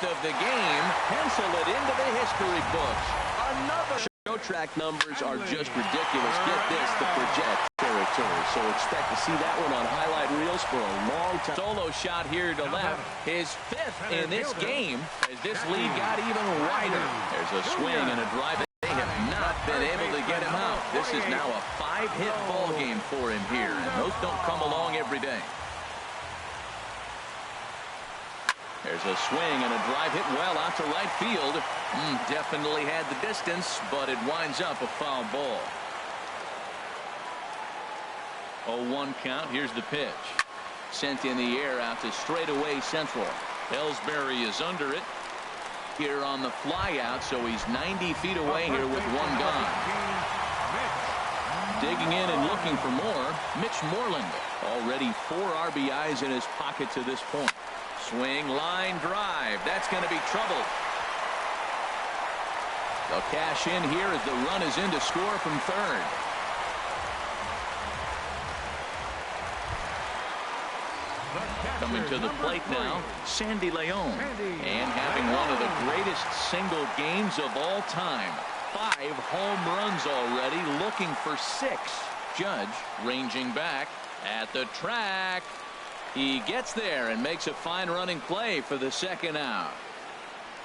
of the game. Pencil it into the history books. Another. Show track numbers are just ridiculous. Get this, the project territory. So expect to see that one on highlight reels for a long time. Solo shot here to left. His 5th in this game as this lead got even wider. There's a swing and a drive. They have not been able to get him out. This is now a 5-hit ball game for him here, and those don't come along every day. There's a swing and a drive hit well out to right field. Definitely had the distance, but it winds up a foul ball. 0-1 count. Here's the pitch. Sent in the air out to straightaway central. Ellsbury is under it here on the fly out, so he's 90 feet away here with one gone. Digging in and looking for more, Mitch Moreland. Already 4 RBIs in his pocket to this point. Swing, line drive. That's going to be trouble. They'll cash in here as the run is in to score from third. Coming to the plate now, Sandy Leon. And having one of the greatest single games of all time. 5 home runs already, looking for 6. Judge ranging back at the track. He gets there and makes a fine running play for the second out.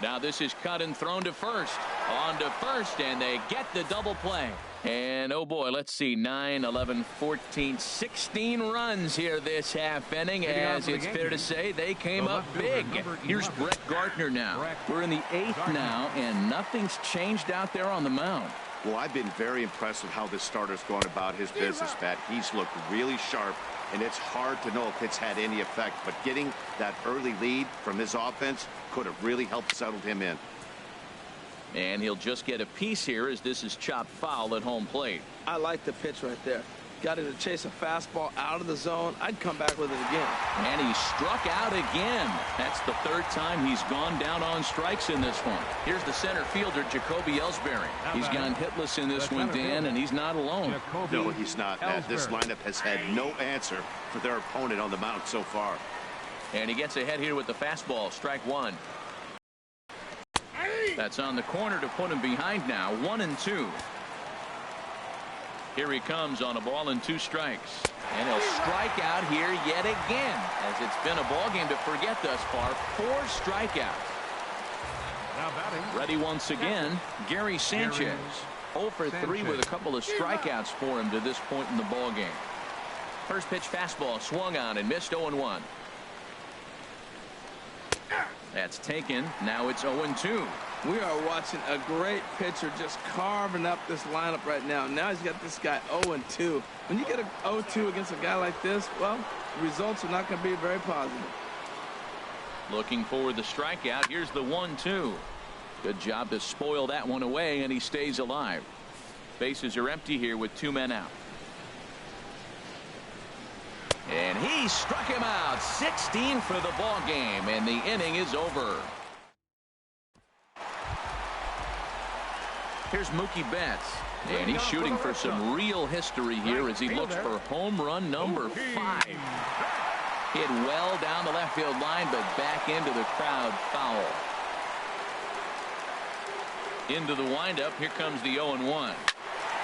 Now this is cut and thrown to first. On to first, and they get the double play. And oh boy, let's see, 9, 11, 14, 16 runs here this half inning, as it's fair to say they came up big. Here's Brett Gardner now. We're in the 8th now, and nothing's changed out there on the mound. Well, I've been very impressed with how this starter's going about his business, Pat. He's looked really sharp, and it's hard to know if it's had any effect, but getting that early lead from his offense could have really helped settle him in. And he'll just get a piece here as this is chopped foul at home plate. I like the pitch right there. Got it to chase a fastball out of the zone. I'd come back with it again. And he struck out again. That's the 3rd time he's gone down on strikes in this one. Here's the center fielder, Jacoby Ellsbury. He's gone hitless in this one, Dan, and he's not alone. No, he's not, Matt. This lineup has had no answer for their opponent on the mound so far. And he gets ahead here with the fastball. Strike 1. That's on the corner to put him behind now. 1-2. Here he comes on a ball and 2 strikes. And he'll strike out here yet again, as it's been a ball game to forget thus far. 4 strikeouts. Ready once again, Gary Sanchez. 0 for 3 with a couple of strikeouts for him to this point in the ball game. First pitch fastball swung on and missed. 0-1. That's taken. Now it's 0-2. We are watching a great pitcher just carving up this lineup right now. Now he's got this guy 0-2. When you get a 0-2 against a guy like this, well, the results are not going to be very positive. Looking for the strikeout. Here's the 1-2. Good job to spoil that one away, and he stays alive. Bases are empty here with 2 men out. And he struck him out. 16 for the ball game, and the inning is over. Here's Mookie Betts, and he's shooting for some real history here as he looks for home run number 5. Hit well down the left field line, but back into the crowd foul. Into the windup. Here comes the 0-1.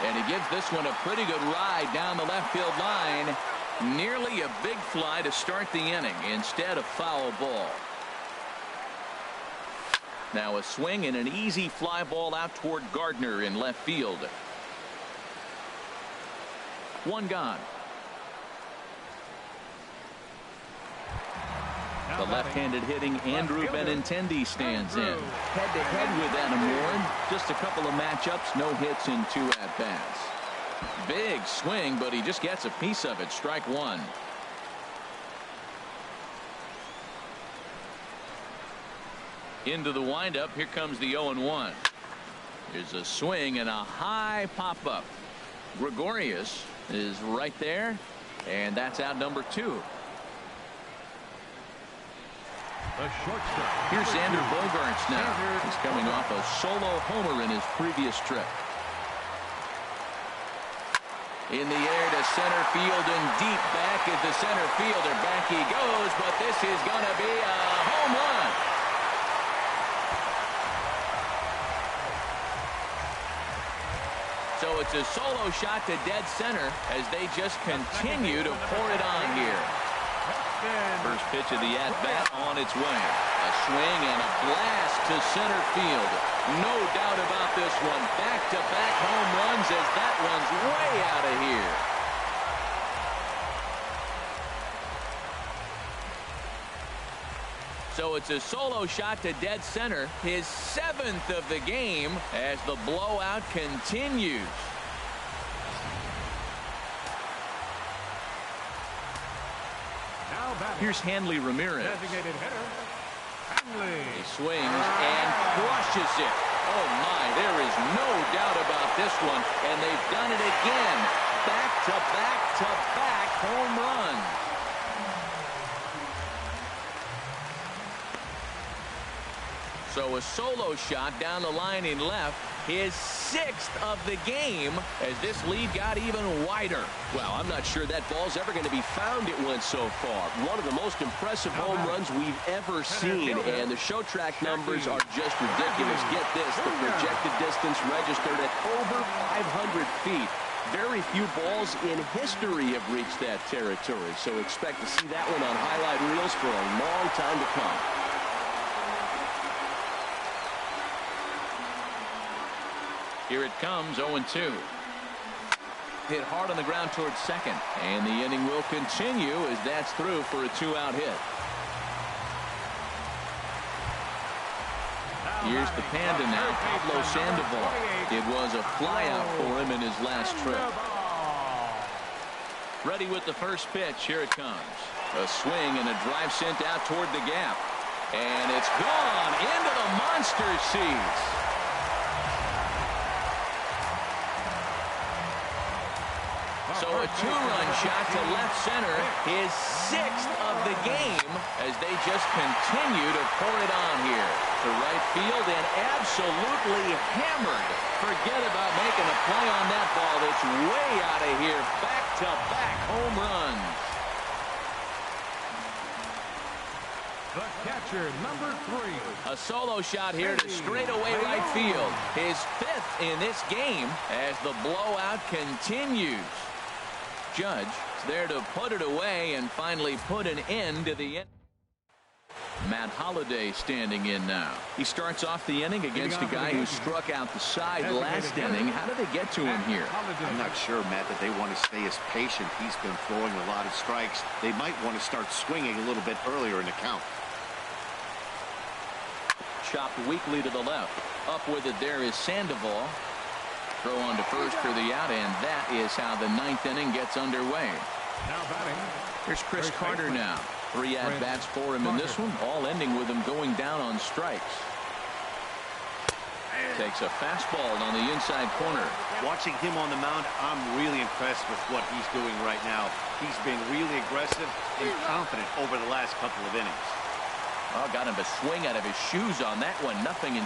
And he gives this one a pretty good ride down the left field line. Nearly a big fly to start the inning. Instead, a foul ball. Now a swing and an easy fly ball out toward Gardner in left field. 1 gone. The left-handed hitting Andrew Benintendi stands in. Head-to-head with Adam Warren. Just a couple of matchups, no hits in 2 at-bats. Big swing, but he just gets a piece of it. Strike 1. Into the windup. Here comes the 0-1. Here's a swing and a high pop-up. Gregorius is right there, and that's out number 2. Here's Xander Bogaerts now. He's coming off a solo homer in his previous trip. In the air to center field and deep back is the center fielder. Back he goes, but this is going to be a home run. So it's a solo shot to dead center as they just continue to pour it on here. First pitch of the at-bat on its way. A swing and a blast to center field. No doubt about this one. Back-to-back home runs as that one's way out of here. So it's a solo shot to dead center, his 7th of the game as the blowout continues. Here's Hanley Ramirez. He swings and crushes it. Oh my, there is no doubt about this one, and they've done it again. Back-to-back-to-back home runs. So a solo shot down the line in left, his 6th of the game as this lead got even wider. Well, I'm not sure that ball's ever going to be found. It went so far. One of the most impressive home runs we've ever seen, and the show track numbers are just ridiculous. Get this, the projected distance registered at over 500 feet. Very few balls in history have reached that territory, so expect to see that one on highlight reels for a long time to come. Here it comes, 0-2. Hit hard on the ground towards second. And the inning will continue as that's through for a 2-out hit. Here's the Panda now, Pablo Sandoval. It was a flyout for him in his last trip. Ready with the first pitch. Here it comes. A swing and a drive sent out toward the gap. And it's gone into the monster seats. So a 2-run shot to left center, his 6th of the game as they just continue to pour it on here. To right field and absolutely hammered. Forget about making a play on that ball. It's way out of here. Back-to-back home runs. The catcher, number 3. A solo shot here to straightaway right field. His 5th in this game as the blowout continues. Judge is there to put it away and finally put an end to the inning. Matt Holliday standing in now. He starts off the inning against a guy who struck out the side last inning. How did they get to him here? I'm not sure, Matt, that they want to stay as patient. He's been throwing a lot of strikes. They might want to start swinging a little bit earlier in the count. Chopped weakly to the left. Up with it there is Sandoval. Throw on to first for the out, and that is how the 9th inning gets underway. Now batting. Here's Chris Carter now. 3 at-bats for him in this one, all ending with him going down on strikes. Takes a fastball on the inside corner. Watching him on the mound, I'm really impressed with what he's doing right now. He's been really aggressive and confident over the last couple of innings. Oh, got him a swing out of his shoes on that one. 0-2.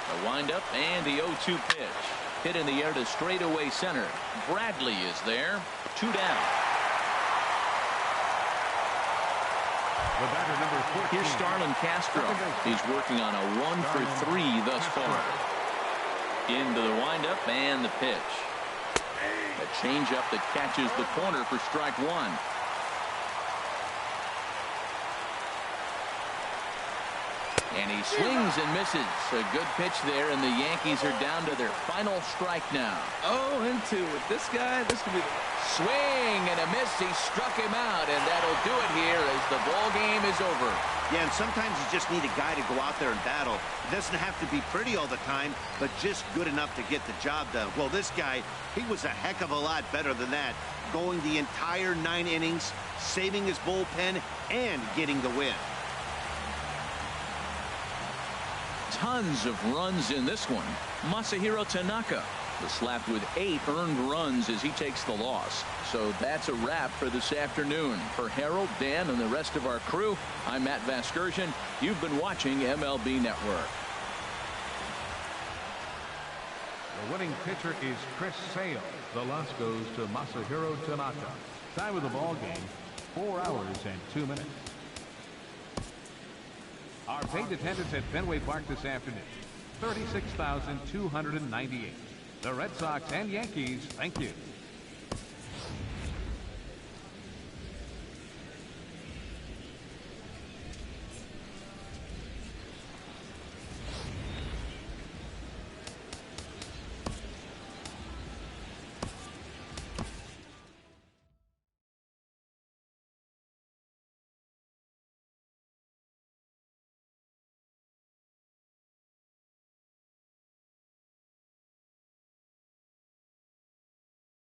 A windup and the 0-2 pitch. Hit in the air to straightaway center. Bradley is there. 2 down. The batter, number 14. Here's Starlin Castro. He's working on a 1-for-3 thus far. Into the windup and the pitch. A changeup that catches the corner for strike 1. And he swings and misses. A good pitch there, and the Yankees are down to their final strike now. 0-2 with this guy. This could be swing and a miss. He struck him out, and that'll do it here as the ball game is over. Yeah, and sometimes you just need a guy to go out there and battle. It doesn't have to be pretty all the time, but just good enough to get the job done. Well, this guy, he was a heck of a lot better than that, going the entire 9 innings, saving his bullpen, and getting the win. Tons of runs in this one. Masahiro Tanaka was slapped with 8 earned runs as he takes the loss. So that's a wrap for this afternoon. For Harold, Dan, and the rest of our crew, I'm Matt Vasgersian. You've been watching MLB Network. The winning pitcher is Chris Sale. The loss goes to Masahiro Tanaka. Time of the ball game, 4 hours and 2 minutes. Our paid attendance at Fenway Park this afternoon, 36,298. The Red Sox and Yankees, thank you.